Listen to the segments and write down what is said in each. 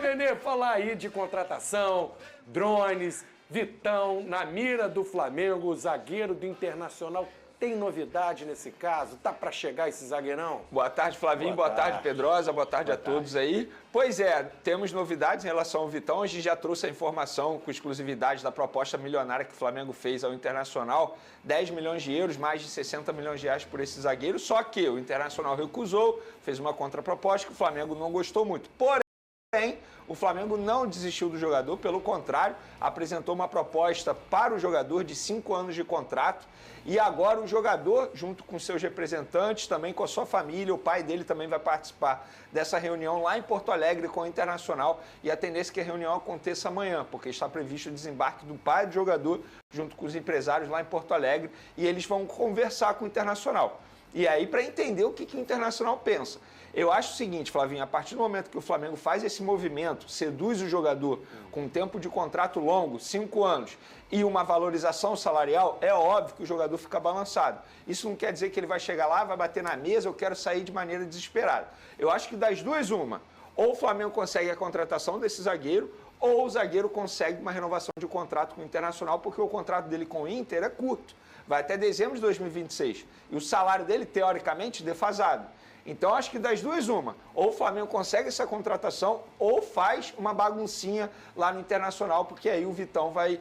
Vene, falar aí de contratação, drones, Vitão, na mira do Flamengo, o zagueiro do Internacional. Tem novidade nesse caso? Tá para chegar esse zagueirão? Boa tarde, Flavinho. Boa tarde, Pedrosa. Boa tarde a todos aí. Pois é, temos novidades em relação ao Vitão. A gente já trouxe a informação com exclusividade da proposta milionária que o Flamengo fez ao Internacional. 10 milhões de euros, mais de 60 milhões de reais por esse zagueiro. Só que o Internacional recusou, fez uma contraproposta que o Flamengo não gostou muito. Porém, o Flamengo não desistiu do jogador, pelo contrário, apresentou uma proposta para o jogador de 5 anos de contrato. E agora o jogador, junto com seus representantes, também com a sua família, o pai dele também vai participar dessa reunião lá em Porto Alegre com o Internacional. E a tendência é que a reunião aconteça amanhã, porque está previsto o desembarque do pai do jogador junto com os empresários lá em Porto Alegre. E eles vão conversar com o Internacional. E aí, para entender o que o Internacional pensa. Eu acho o seguinte, Flavinho, a partir do momento que o Flamengo faz esse movimento, seduz o jogador com um tempo de contrato longo, 5 anos, e uma valorização salarial, é óbvio que o jogador fica balançado. Isso não quer dizer que ele vai chegar lá, vai bater na mesa, eu quero sair de maneira desesperada. Eu acho que das duas, uma. Ou o Flamengo consegue a contratação desse zagueiro, ou o zagueiro consegue uma renovação de contrato com o Internacional, porque o contrato dele com o Inter é curto. Vai até dezembro de 2026. E o salário dele, teoricamente, defasado. Então, acho que das duas, uma. Ou o Flamengo consegue essa contratação, ou faz uma baguncinha lá no Internacional, porque aí o Vitão vai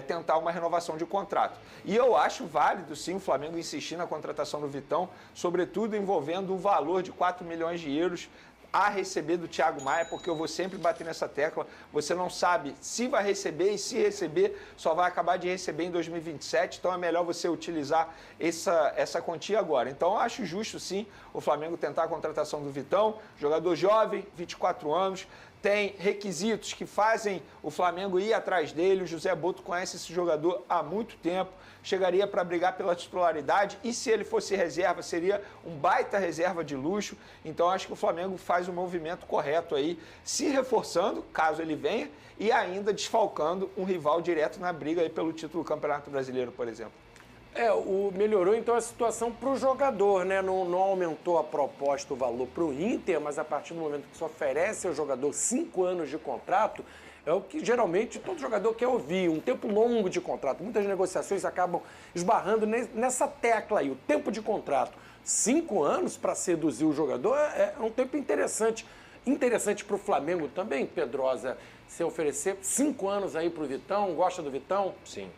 tentar uma renovação de contrato. E eu acho válido, sim, o Flamengo insistir na contratação do Vitão, sobretudo envolvendo o valor de 4 milhões de euros a receber do Thiago Maia, porque eu vou sempre bater nessa tecla. Você não sabe se vai receber e se receber, só vai acabar de receber em 2027, então é melhor você utilizar essa quantia agora. Então eu acho justo sim o Flamengo tentar a contratação do Vitão, jogador jovem, 24 anos, tem requisitos que fazem o Flamengo ir atrás dele. O José Boto conhece esse jogador há muito tempo, chegaria para brigar pela titularidade e se ele fosse reserva, seria um baita reserva de luxo. Então acho que o Flamengo faz o movimento correto aí, se reforçando, caso ele venha, e ainda desfalcando um rival direto na briga aí pelo título do Campeonato Brasileiro, por exemplo. Melhorou então a situação para o jogador, né? Não aumentou a proposta, o valor para o Inter, mas a partir do momento que se oferece ao jogador 5 anos de contrato, é o que geralmente todo jogador quer ouvir, um tempo longo de contrato. Muitas negociações acabam esbarrando nessa tecla aí, o tempo de contrato. 5 anos para seduzir o jogador é um tempo interessante. Interessante para o Flamengo também, Pedrosa, se oferecer 5 anos aí para o Vitão. Gosta do Vitão? Sim.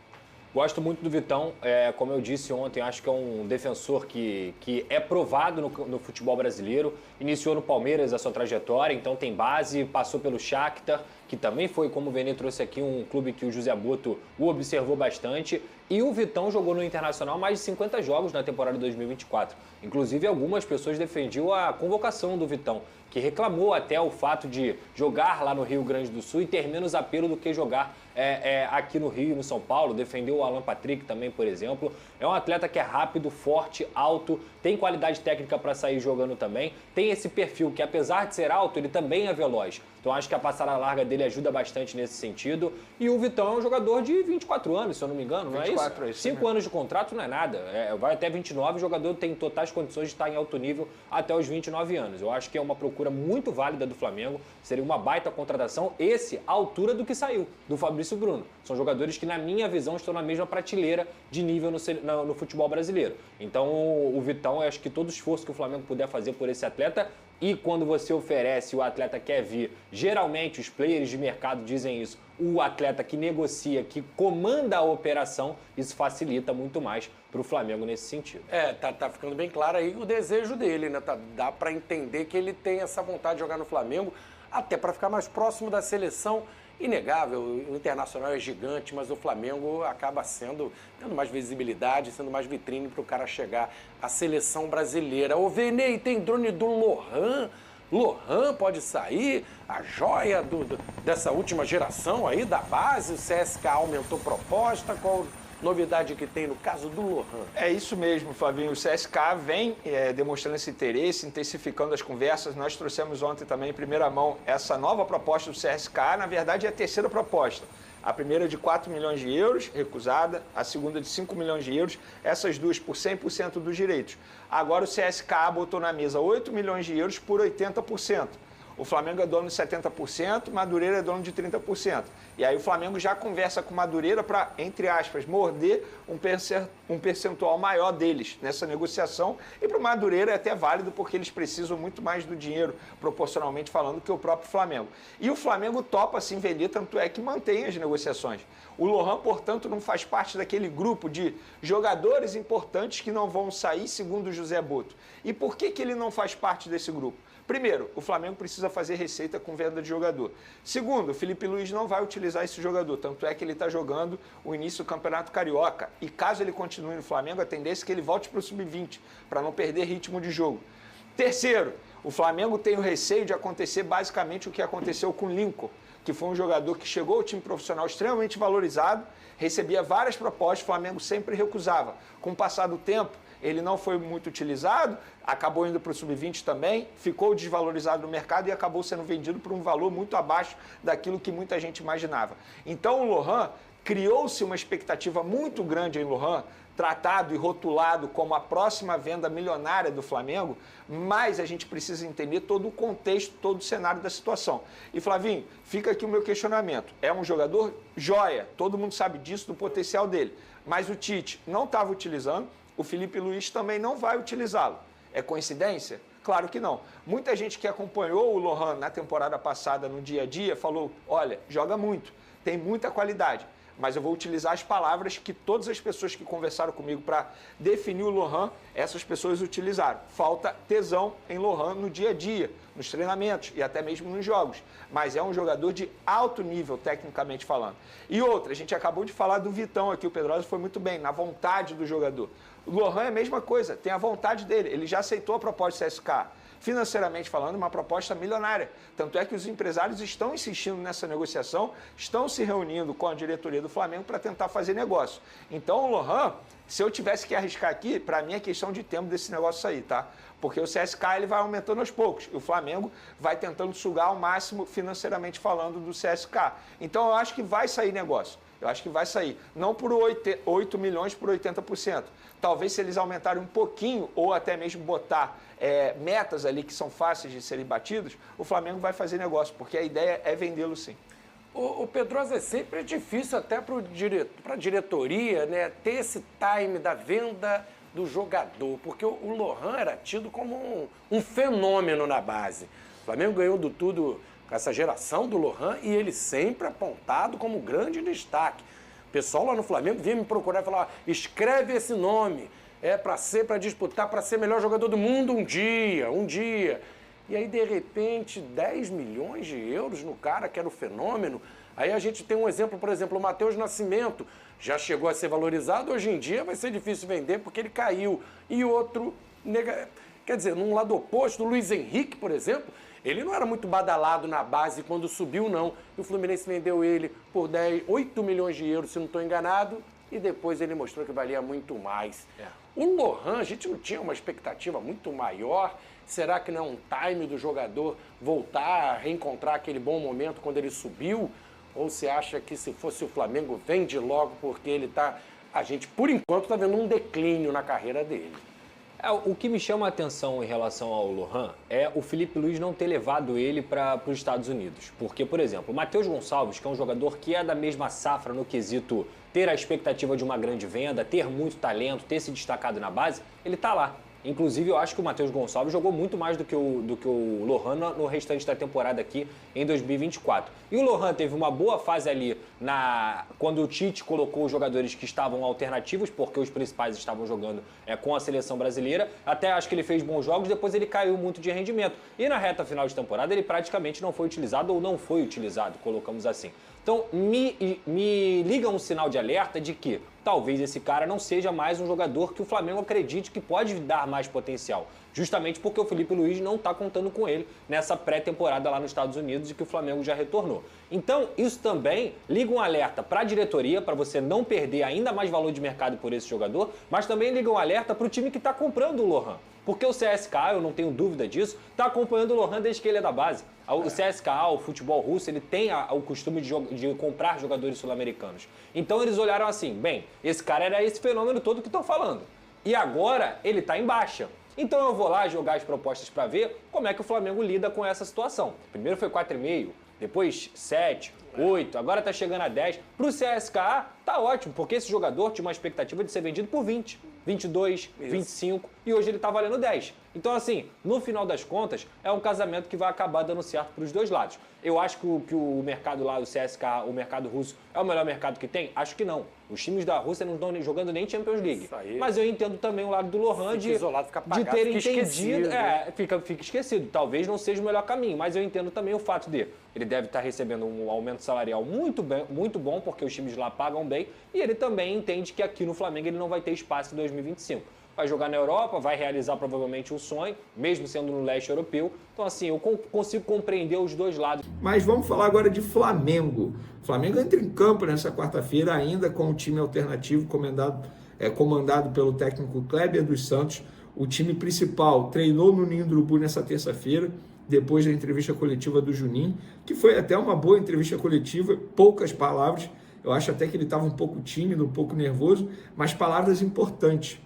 Gosto muito do Vitão, como eu disse ontem, acho que é um defensor que é provado no futebol brasileiro, iniciou no Palmeiras a sua trajetória, então tem base, passou pelo Shakhtar, que também foi, como o Vene trouxe aqui, um clube que o José Boto o observou bastante, e o Vitão jogou no Internacional mais de 50 jogos na temporada de 2024. Inclusive, algumas pessoas defendiam a convocação do Vitão, que reclamou até o fato de jogar lá no Rio Grande do Sul e ter menos apelo do que jogar aqui no Rio e no São Paulo. Defendeu o Alan Patrick também, por exemplo. É um atleta que é rápido, forte, alto, tem qualidade técnica para sair jogando também. Tem esse perfil que, apesar de ser alto, ele também é veloz. Então acho que a passada larga dele ajuda bastante nesse sentido. E o Vitão é um jogador de 24 anos, se eu não me engano, não é isso? 5 anos de contrato não é nada. Vai até 29, o jogador tem totais condições de estar em alto nível até os 29 anos. Eu acho que é uma procura muito válida do Flamengo, seria uma baita contratação, à altura do que saiu, do Fabrício Bruno. São jogadores que, na minha visão, estão na mesma prateleira de nível no futebol brasileiro. Então, o Vitão, eu acho que todo esforço que o Flamengo puder fazer por esse atleta, e quando você oferece, o atleta quer vir, geralmente os players de mercado dizem isso, o atleta que negocia, que comanda a operação, isso facilita muito mais para o Flamengo nesse sentido. Tá ficando bem claro aí o desejo dele, né? Dá para entender que ele tem essa vontade de jogar no Flamengo, até para ficar mais próximo da seleção. Inegável, o Internacional é gigante, mas o Flamengo acaba tendo mais visibilidade, sendo mais vitrine para o cara chegar à seleção brasileira. O Vene, tem drone do Lohan. Lohan pode sair, a joia dessa última geração aí da base. O CSKA aumentou proposta. Qual novidade que tem no caso do Lohan? É isso mesmo, Flavinho. O CSKA vem demonstrando esse interesse, intensificando as conversas. Nós trouxemos ontem também, em primeira mão, essa nova proposta do CSKA. Na verdade, é a terceira proposta. A primeira de 4 milhões de euros, recusada. A segunda de 5 milhões de euros. Essas duas por 100% dos direitos. Agora o CSKA botou na mesa 8 milhões de euros por 80%. O Flamengo é dono de 70%, Madureira é dono de 30%. E aí o Flamengo já conversa com Madureira para, entre aspas, morder um percentual maior deles nessa negociação. E para o Madureira é até válido porque eles precisam muito mais do dinheiro, proporcionalmente falando, que o próprio Flamengo. E o Flamengo topa assim vender, tanto é que mantém as negociações. O Lohan, portanto, não faz parte daquele grupo de jogadores importantes que não vão sair, segundo o José Boto. E por que ele não faz parte desse grupo? Primeiro, o Flamengo precisa fazer receita com venda de jogador. Segundo, o Felipe Luiz não vai utilizar esse jogador, tanto é que ele está jogando o início do Campeonato Carioca. E caso ele continue no Flamengo, a tendência é que ele volte para o Sub-20, para não perder ritmo de jogo. Terceiro, o Flamengo tem o receio de acontecer basicamente o que aconteceu com o Lincoln, que foi um jogador que chegou ao time profissional extremamente valorizado, recebia várias propostas, o Flamengo sempre recusava. Com o passar do tempo, ele não foi muito utilizado, acabou indo para o Sub-20 também, ficou desvalorizado no mercado e acabou sendo vendido por um valor muito abaixo daquilo que muita gente imaginava. Então o Lohan, criou-se uma expectativa muito grande em Lohan, tratado e rotulado como a próxima venda milionária do Flamengo, mas a gente precisa entender todo o contexto, todo o cenário da situação. E Flavinho, fica aqui o meu questionamento. É um jogador joia, todo mundo sabe disso, do potencial dele, mas o Tite não estava utilizando, o Felipe Luiz também não vai utilizá-lo. É coincidência? Claro que não. Muita gente que acompanhou o Lohan na temporada passada, no dia a dia, falou, olha, joga muito, tem muita qualidade. Mas eu vou utilizar as palavras que todas as pessoas que conversaram comigo para definir o Lohan, essas pessoas utilizaram. Falta tesão em Lohan no dia a dia, nos treinamentos e até mesmo nos jogos. Mas é um jogador de alto nível, tecnicamente falando. E outra, a gente acabou de falar do Vitão aqui, o Pedrosa foi muito bem, na vontade do jogador. O Lohan é a mesma coisa, tem a vontade dele, ele já aceitou a proposta do CSKA. Financeiramente falando, uma proposta milionária. Tanto é que os empresários estão insistindo nessa negociação, estão se reunindo com a diretoria do Flamengo para tentar fazer negócio. Então, o Lohan, se eu tivesse que arriscar aqui, para mim é questão de tempo desse negócio sair, tá? Porque o CSKA ele vai aumentando aos poucos e o Flamengo vai tentando sugar ao máximo financeiramente falando do CSKA. Então, eu acho que vai sair negócio. Eu acho que vai sair, não por 8 milhões por 80%. Talvez se eles aumentarem um pouquinho ou até mesmo botar metas ali que são fáceis de serem batidas, o Flamengo vai fazer negócio, porque a ideia é vendê-lo sim. O Pedrosa, é sempre difícil até para a diretoria, né, ter esse time da venda do jogador, porque o Lohan era tido como um fenômeno na base. O Flamengo ganhou do tudo com essa geração do Lohan e ele sempre apontado como grande destaque. O pessoal lá no Flamengo vinha me procurar e falar, escreve esse nome, para disputar, para ser melhor jogador do mundo um dia. E aí, de repente, 10 milhões de euros no cara, que era o fenômeno. Aí a gente tem um exemplo, por exemplo, o Matheus Nascimento, já chegou a ser valorizado, hoje em dia vai ser difícil vender porque ele caiu. E outro, quer dizer, num lado oposto, o Luiz Henrique, por exemplo, ele não era muito badalado na base quando subiu, não. E o Fluminense vendeu ele por 8 milhões de euros, se não estou enganado, e depois ele mostrou que valia muito mais. O Lohan, a gente não tinha uma expectativa muito maior. Será que não é um time do jogador voltar a reencontrar aquele bom momento quando ele subiu? Ou você acha que se fosse o Flamengo, vende logo porque ele está... A gente, por enquanto, está vendo um declínio na carreira dele. O que me chama a atenção em relação ao Lohan é o Felipe Luiz não ter levado ele para os Estados Unidos. Porque, por exemplo, o Matheus Gonçalves, que é um jogador que é da mesma safra no quesito ter a expectativa de uma grande venda, ter muito talento, ter se destacado na base, ele está lá. Inclusive, eu acho que o Matheus Gonçalves jogou muito mais do que o Lohan no restante da temporada aqui em 2024. E o Lohan teve uma boa fase ali quando o Tite colocou os jogadores que estavam alternativos, porque os principais estavam jogando com a seleção brasileira. Até acho que ele fez bons jogos, depois ele caiu muito de rendimento. E na reta final de temporada ele praticamente não foi utilizado ou não foi utilizado, colocamos assim. Então, me liga um sinal de alerta de que talvez esse cara não seja mais um jogador que o Flamengo acredite que pode dar mais potencial. Justamente porque o Felipe Luiz não está contando com ele nessa pré-temporada lá nos Estados Unidos e que o Flamengo já retornou. Então, isso também liga um alerta para a diretoria, para você não perder ainda mais valor de mercado por esse jogador, mas também liga um alerta para o time que está comprando o Lohan. Porque o CSKA, eu não tenho dúvida disso, está acompanhando o Lohan desde que ele é da base. O CSKA, o futebol russo, ele tem o costume de comprar jogadores sul-americanos. Então eles olharam assim, bem, esse cara era esse fenômeno todo que estão falando. E agora ele está em baixa. Então eu vou lá jogar as propostas para ver como é que o Flamengo lida com essa situação. Primeiro foi 4,5, depois 7, 8, agora tá chegando a 10. Pro CSKA tá ótimo, porque esse jogador tinha uma expectativa de ser vendido por 20, 22, 25 e hoje ele tá valendo 10. Então assim, no final das contas, é um casamento que vai acabar dando certo pros dois lados. Eu acho que o mercado lá do CSKA, o mercado russo, é o melhor mercado que tem? Acho que não. Os times da Rússia não estão jogando nem Champions League. Mas eu entendo também o lado do Lohan de ter entendido. Fica esquecido. Talvez não seja o melhor caminho, mas eu entendo também o fato de ele deve estar recebendo um aumento salarial muito bom, porque os times lá pagam bem, e ele também entende que aqui no Flamengo ele não vai ter espaço em 2025. Vai jogar na Europa, vai realizar provavelmente um sonho, mesmo sendo no leste europeu. Então, assim, eu consigo compreender os dois lados. Mas vamos falar agora de Flamengo. O Flamengo entra em campo nessa quarta-feira ainda com o time alternativo comandado pelo técnico Kleber dos Santos. O time principal treinou no Ninho do Urubu nessa terça-feira, depois da entrevista coletiva do Juninho, que foi até uma boa entrevista coletiva, poucas palavras. Eu acho até que ele estava um pouco tímido, um pouco nervoso, mas palavras importantes.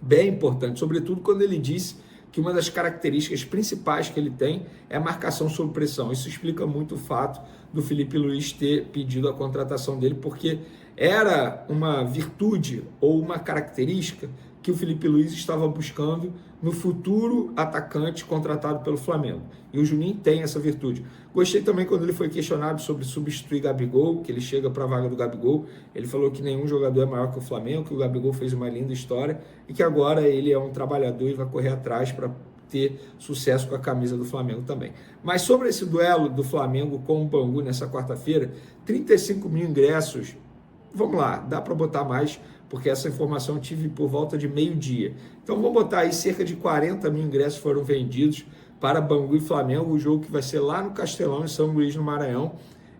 Bem importante, sobretudo quando ele disse que uma das características principais que ele tem é a marcação sob pressão. Isso explica muito o fato do Felipe Luiz ter pedido a contratação dele, porque era uma virtude ou uma característica que o Felipe Luiz estava buscando no futuro atacante contratado pelo Flamengo. E o Juninho tem essa virtude. Gostei também quando ele foi questionado sobre substituir Gabigol, que ele chega para a vaga do Gabigol. Ele falou que nenhum jogador é maior que o Flamengo, que o Gabigol fez uma linda história e que agora ele é um trabalhador e vai correr atrás para ter sucesso com a camisa do Flamengo também. Mas sobre esse duelo do Flamengo com o Bangu nessa quarta-feira, 35 mil ingressos. Vamos lá, dá para botar mais, porque essa informação eu tive por volta de meio-dia. Então vamos botar aí cerca de 40 mil ingressos foram vendidos para Bangu e Flamengo, o jogo que vai ser lá no Castelão, em São Luís, no Maranhão.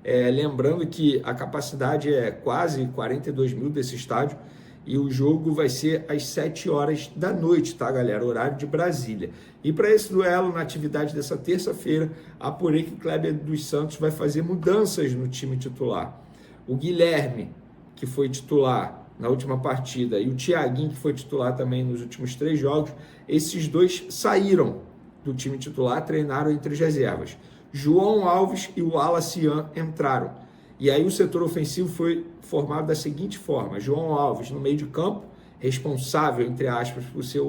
Lembrando que a capacidade é quase 42 mil desse estádio e o jogo vai ser às 7 horas da noite, tá, galera? Horário de Brasília. E para esse duelo, na atividade dessa terça-feira, apurei que Kleber dos Santos vai fazer mudanças no time titular. O Guilherme, que foi titular na última partida, e o Thiaguinho, que foi titular também nos últimos 3 jogos, esses dois saíram do time titular, treinaram entre as reservas. João Alves e o Wallace entraram. E aí o setor ofensivo foi formado da seguinte forma: João Alves no meio de campo, responsável, entre aspas, por ser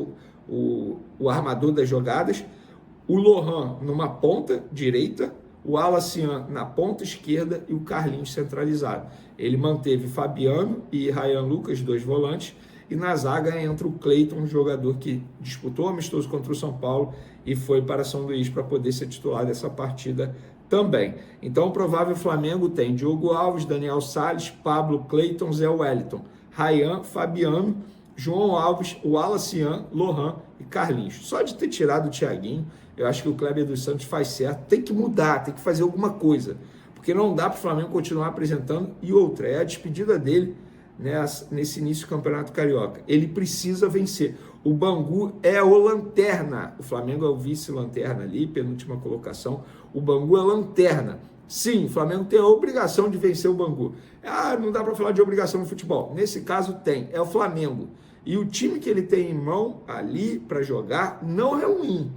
o armador das jogadas, o Lohan numa ponta direita, o Alacian na ponta esquerda e o Carlinhos centralizado. Ele manteve Fabiano e Ryan Lucas, 2 volantes, e na zaga entra o Cleiton, um jogador que disputou amistoso contra o São Paulo e foi para São Luís para poder ser titular dessa partida também. Então o provável Flamengo tem Diogo Alves, Daniel Salles, Pablo, Cleiton, Zé Wellington, Ryan, Fabiano, João Alves, o Alacian, Lohan e Carlinhos. Só de ter tirado o Thiaguinho, eu acho que o Kleber dos Santos faz certo. Tem que mudar, tem que fazer alguma coisa, porque não dá para o Flamengo continuar apresentando. E outra, é a despedida dele nesse início do Campeonato Carioca. Ele precisa vencer. O Bangu é o lanterna. O Flamengo é o vice-lanterna ali, penúltima colocação. O Bangu é lanterna. Sim, o Flamengo tem a obrigação de vencer o Bangu. Não dá para falar de obrigação no futebol. Nesse caso tem, é o Flamengo. E o time que ele tem em mão ali para jogar não é ruim.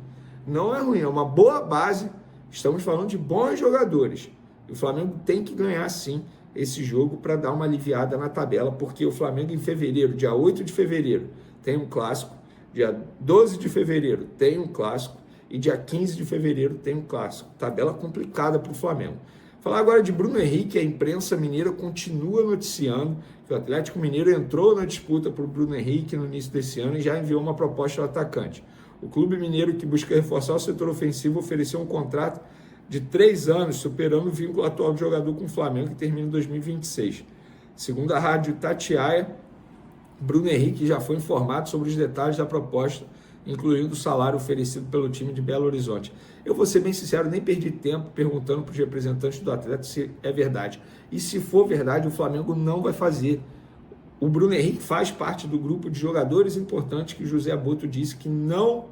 Não é ruim, é uma boa base. Estamos falando de bons jogadores. O Flamengo tem que ganhar, sim, esse jogo para dar uma aliviada na tabela, porque o Flamengo em fevereiro, dia 8 de fevereiro, tem um clássico, dia 12 de fevereiro tem um clássico e dia 15 de fevereiro tem um clássico. Tabela complicada para o Flamengo. Falar agora de Bruno Henrique, a imprensa mineira continua noticiando que o Atlético Mineiro entrou na disputa por Bruno Henrique no início desse ano e já enviou uma proposta ao atacante. O clube mineiro, que busca reforçar o setor ofensivo, ofereceu um contrato de 3 anos, superando o vínculo atual do jogador com o Flamengo, que termina em 2026. Segundo a rádio Itatiaia, Bruno Henrique já foi informado sobre os detalhes da proposta, incluindo o salário oferecido pelo time de Belo Horizonte. Eu vou ser bem sincero, nem perdi tempo perguntando para os representantes do atleta se é verdade. E se for verdade, o Flamengo não vai fazer. O Bruno Henrique faz parte do grupo de jogadores importantes que o José Boto disse que não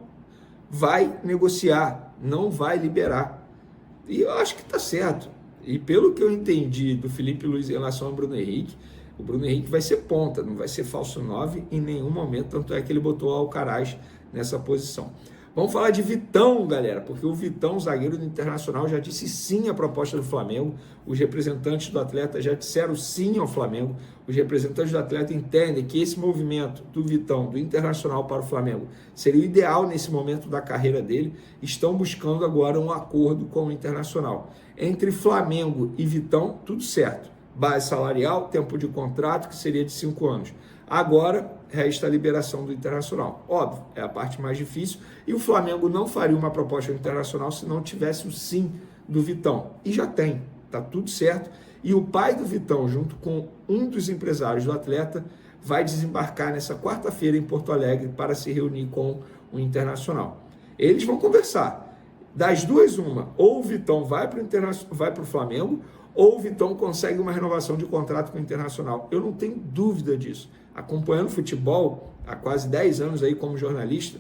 vai negociar, não vai liberar. E eu acho que está certo. E pelo que eu entendi do Felipe Luiz em relação ao Bruno Henrique, o Bruno Henrique vai ser ponta, não vai ser falso 9 em nenhum momento, tanto é que ele botou o Alcaraz nessa posição. Vamos falar de Vitão, galera, porque o Vitão, zagueiro do Internacional, já disse sim à proposta do Flamengo. Os representantes do atleta já disseram sim ao Flamengo. Os representantes do atleta entendem que esse movimento do Vitão, do Internacional para o Flamengo, seria o ideal nesse momento da carreira dele. Estão buscando agora um acordo com o Internacional. Entre Flamengo e Vitão, tudo certo. Base salarial, tempo de contrato, que seria de 5 anos. Agora, resta a liberação do Internacional. Óbvio, é a parte mais difícil. E o Flamengo não faria uma proposta internacional se não tivesse o sim do Vitão. E já tem, tá tudo certo. E o pai do Vitão, junto com um dos empresários do atleta, vai desembarcar nessa quarta-feira em Porto Alegre para se reunir com o Internacional. Eles vão conversar. Das duas, uma. Ou o Vitão vai para o Flamengo, ou o Vitão consegue uma renovação de contrato com o Internacional. Eu não tenho dúvida disso. Acompanhando futebol há quase 10 anos aí como jornalista,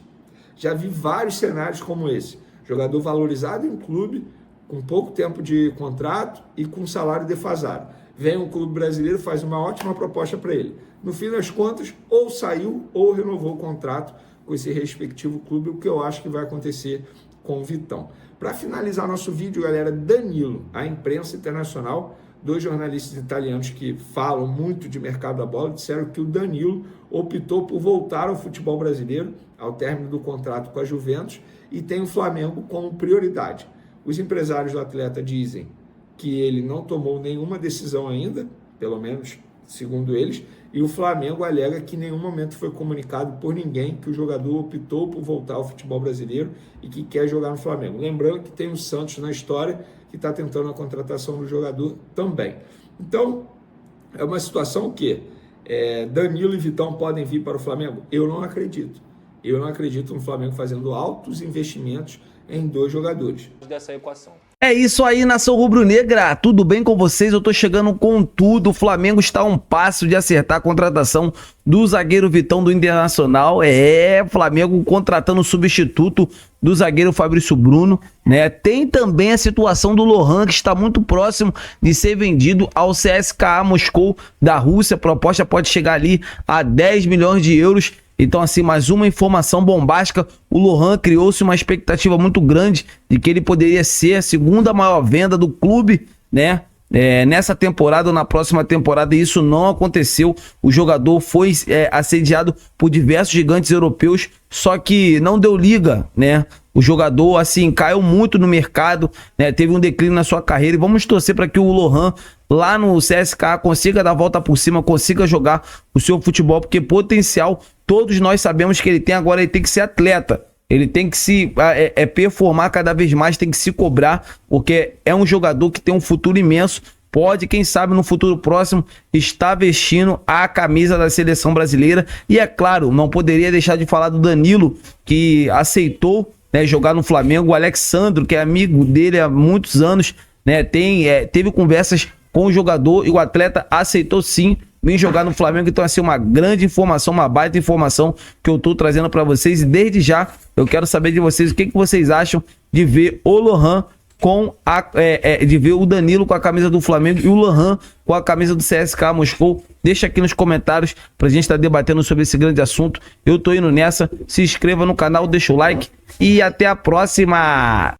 já vi vários cenários como esse. Jogador valorizado em um clube, com pouco tempo de contrato e com salário defasado. Vem um clube brasileiro, faz uma ótima proposta para ele. No fim das contas, ou saiu ou renovou o contrato com esse respectivo clube, o que eu acho que vai acontecer com o Vitão. Para finalizar nosso vídeo, galera, Danilo, a imprensa internacional, 2 jornalistas italianos que falam muito de mercado da bola, disseram que o Danilo optou por voltar ao futebol brasileiro ao término do contrato com a Juventus e tem o Flamengo como prioridade. Os empresários do atleta dizem que ele não tomou nenhuma decisão ainda, pelo menos segundo eles, e o Flamengo alega que em nenhum momento foi comunicado por ninguém que o jogador optou por voltar ao futebol brasileiro e que quer jogar no Flamengo. Lembrando que tem o Santos na história, que está tentando a contratação do jogador também. Então, é uma situação que Danilo e Vitão podem vir para o Flamengo? Eu não acredito. Eu não acredito no Flamengo fazendo altos investimentos em 2 jogadores. Dessa equação. É isso aí, nação rubro-negra, tudo bem com vocês? Eu tô chegando com tudo, o Flamengo está a um passo de acertar a contratação do zagueiro Vitão do Internacional, Flamengo contratando o substituto do zagueiro Fabrício Bruno, né? Tem também a situação do Lohan, que está muito próximo de ser vendido ao CSKA Moscou da Rússia, a proposta pode chegar ali a 10 milhões de euros. Então, assim, mais uma informação bombástica. O Lohan criou-se uma expectativa muito grande de que ele poderia ser a segunda maior venda do clube, né? Nessa temporada ou na próxima temporada, e isso não aconteceu. O jogador foi assediado por diversos gigantes europeus, só que não deu liga, né? O jogador, assim, caiu muito no mercado, né? Teve um declínio na sua carreira, e vamos torcer para que o Lohan lá no CSKA consiga dar a volta por cima, consiga jogar o seu futebol, porque potencial todos nós sabemos que ele tem. Agora ele tem que ser atleta, ele tem que se performar cada vez mais, tem que se cobrar, porque é um jogador que tem um futuro imenso. Pode, quem sabe, no futuro próximo, estar vestindo a camisa da seleção brasileira. E é claro, não poderia deixar de falar do Danilo, que aceitou, né, jogar no Flamengo. O Alexandro, que é amigo dele há muitos anos, né, teve conversas com o jogador e o atleta aceitou sim vir jogar no Flamengo. Então, assim, uma grande informação, uma baita informação que eu tô trazendo para vocês. E desde já, eu quero saber de vocês o que vocês acham de ver o Lohan de ver o Danilo com a camisa do Flamengo e o Lohan com a camisa do CSKA Moscou. Deixa aqui nos comentários pra gente estar debatendo sobre esse grande assunto. Eu tô indo nessa. Se inscreva no canal, deixa o like e até a próxima!